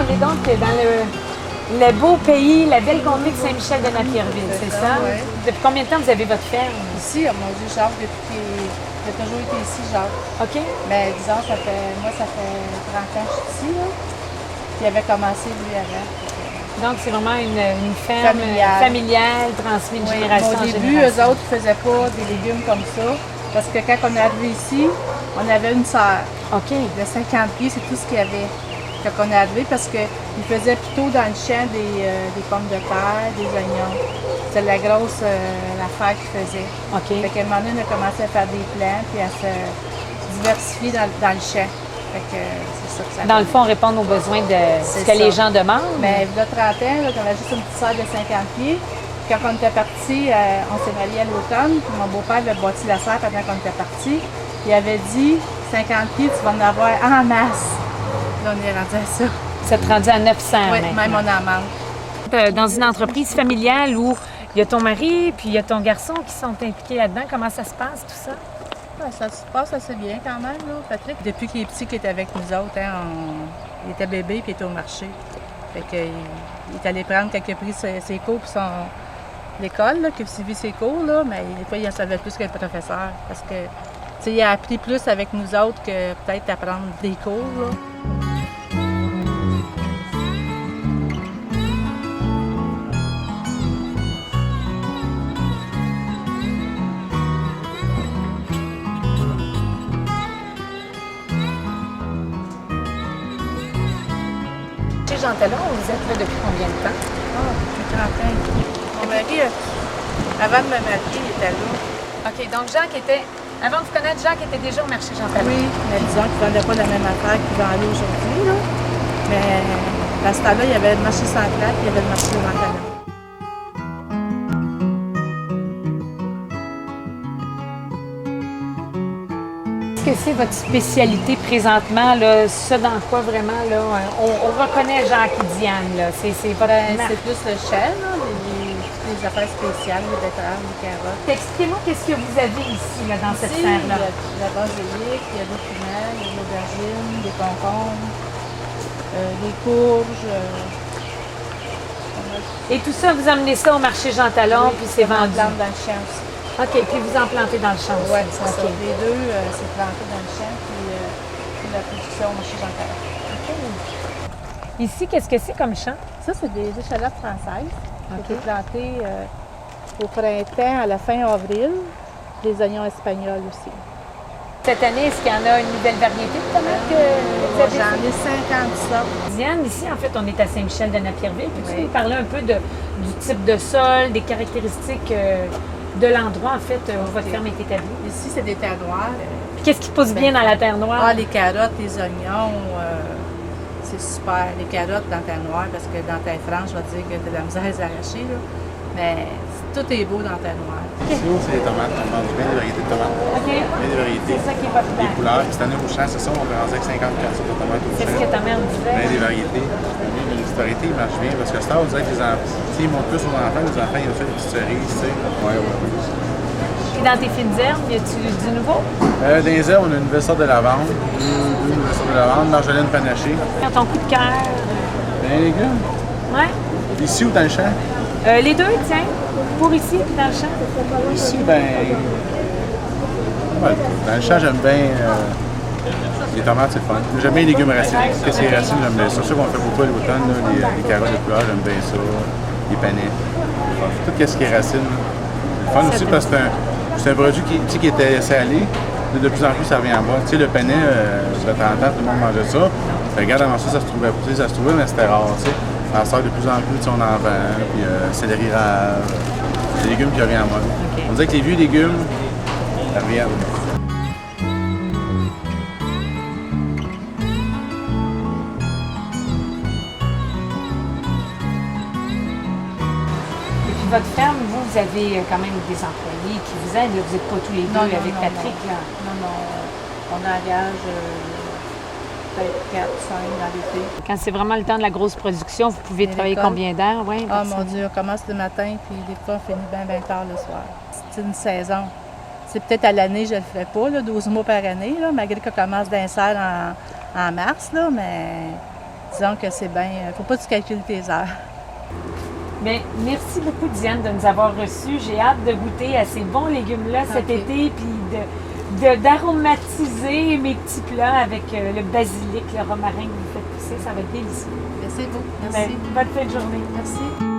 on est donc dans le beau pays, la belle contrée de Saint-Michel-de-Napierville, c'est ça? Oui. Depuis combien de temps vous avez votre ferme? Ici, oh mon Dieu, Jacques, depuis qu'il a toujours été ici, Jacques. OK? Mais disons, ça fait 30 ans que je suis ici, là. Puis il avait commencé, lui, avant. Donc, c'est vraiment une ferme familiale transmise de Oui, génération au en début, génération. eux autres ne faisaient pas des légumes comme ça. Parce que quand on est arrivé ici, on avait une serre OK. de 50 pieds, c'est tout ce qu'il y avait quand on est arrivé. Parce qu'ils faisaient plutôt dans le champ des pommes de terre, des oignons. C'était la grosse l'affaire qu'ils faisaient. OK. Fait qu'à un moment donné, on a commencé à faire des plants puis à se diversifier dans le champ. Fait que c'est ça que ça Dans le fond, répondre aux besoins de ce C'est que les ça. gens demandent. Mais il y a 30 ans, là, on avait juste une petite serre de 50 pieds. Puis quand on était parti, on s'est mariés à l'automne. Puis mon beau-père avait bâti la serre pendant qu'on était parti. Il avait dit 50 pieds, tu vas en avoir en masse. Là, on est rendu à ça. Vous êtes rendu à 900 Oui, maintenant. même on en manque. Dans une entreprise familiale où il y a ton mari puis il y a ton garçon qui sont impliqués là-dedans, comment ça se passe, tout ça? Ouais, ça se passe assez bien quand même, là, Patrick. Depuis qu'il est petit, qu'il est avec nous autres, hein, il était bébé puis il était au marché. Fait que, il est allé prendre quelques prix ses cours pour l'école, là, qu'il a suivi ses cours, là, mais des fois, il en savait plus que le professeur. Parce que, tu sais, il a appris plus avec nous autres que peut-être apprendre des cours, là. Chez Jean Talon, vous êtes là depuis combien de temps? Ah, depuis 30 ans. Mon mari, avant de me marier, il était là. OK, donc Jacques était, avant de vous connaître, Jacques était déjà au marché Jean Talon. Oui, mais disons qu'il ne vendait pas la même affaire qu'il vend là aujourd'hui, là. Mais à ce temps-là, il y avait le marché central et il y avait le marché de Jean-Talon. Qu'est-ce que c'est votre spécialité présentement, là, ce dans quoi vraiment là, on reconnaît Jacques et Diane, là. C'est votre marque. C'est plus le chêne, là, les affaires spéciales, les betteraves, les carottes. Expliquez-moi qu'est-ce que vous avez ici, là, dans cette Ici, serre-là. il y a de la basilic, il y a des piments, il y a de l'aubergine, des concombres, des courges. Et tout ça, vous amenez ça au marché Jean Talon, puis c'est on vendu. plante dans le champ aussi. OK, puis vous en plantez dans le champ aussi. Oui, c'est ça. OK. Les deux, c'est planté dans le champ, puis la production au marché Jean-Talon. Ici, qu'est-ce que c'est comme champ? Ça, c'est des échalotes françaises. OK. Qui étaient plantées au printemps, à la fin avril. Des oignons espagnols aussi. Cette année, est-ce qu'il y en a une nouvelle variété de tomates que vous avez? J'en ai 50 sortes. Diane, ici, en fait, on est à Saint-Michel-de-Napierville. Peux-tu Oui. nous parler un peu du type de sol, des caractéristiques de l'endroit, en fait, où votre ferme est établie? Ici, c'est des terres noires. Puis qu'est-ce qui pousse bien dans la terre noire? Ah, les carottes, les oignons, c'est super. Les carottes dans terre noire, parce que dans terre franche, je vais te dire que t'as de la misère à les arracher, là. Mais tout est beau dans terre noire. Ici, c'est les tomates. On vend bien des variétés de tomates. OK. Bien des variétés. C'est ça qui est populaire. Des couleurs. Puis cette année, au champ, c'est ça, on commence avec 54 sortes de tomates au C'est ce que champ. ta mère me disait. Bien des variétés. Les variétés, ils marchent bien. Parce que ça, on dirait que les enfants, ils montent plus aux enfants. Les enfants, ils ont fait des petites cerises, tu sais. Ouais. Puis dans tes fines herbes, y a-tu du nouveau? Dans les herbes, on a une nouvelle sorte de lavande. Deux nouvelles sortes de lavande. Marjolaine panachée. Dans ton coup de cœur? Bien, les légumes. Ouais. Ici ou dans le champ? Les deux, tiens. Pour ici, puis dans le champ. Ici, ben. Ouais, dans le champ, j'aime bien. Les tomates, c'est le fun. J'aime bien les légumes racines. Qu'est-ce que c'est racines, j'aime bien ça. C'est sûr qu'on fait beaucoup à l'automne, là, les carottes de couleur, j'aime bien ça. Les panais. Tout ce qui est racine. C'est le fun aussi parce que c'est un produit qui était salé. De plus en plus, ça revient en bas. Tu sais, le panais, ça fait 30 ans, tout le monde mangeait ça. Regarde, avant ça, ça se trouvait, mais c'était rare, tu sais. Ça sort de plus en plus, tu sais, on en vend. Puis céleri rave, des légumes qui reviennent en mode. Okay. On dirait que les vieux légumes, ça revient. Et puis votre ferme, vous avez quand même des employés qui vous aident. Là. Vous n'êtes pas tous les deux avec Patrick. Non. Là. On engage peut-être 4, 5 dans l'été. Quand c'est vraiment le temps de la grosse production, vous pouvez Et travailler l'école? combien d'heures? Ouais, Ah votre mon semaine? Dieu, on commence le matin, puis des fois on finit bien tard le soir. C'est une saison. C'est peut-être à l'année, je ne le ferai pas, là, 12 mois par année, là, malgré qu'on commence d'un serre en mars, là, mais disons que c'est bien. Il ne faut pas que tu calcules tes heures. Bien, merci beaucoup, Diane, de nous avoir reçus. J'ai hâte de goûter à ces bons légumes-là cet été, puis d'aromatiser mes petits plats avec le basilic, le romarin que vous faites pousser. Ça va être délicieux. C'est beau. Merci. Bonne fin de journée. Merci.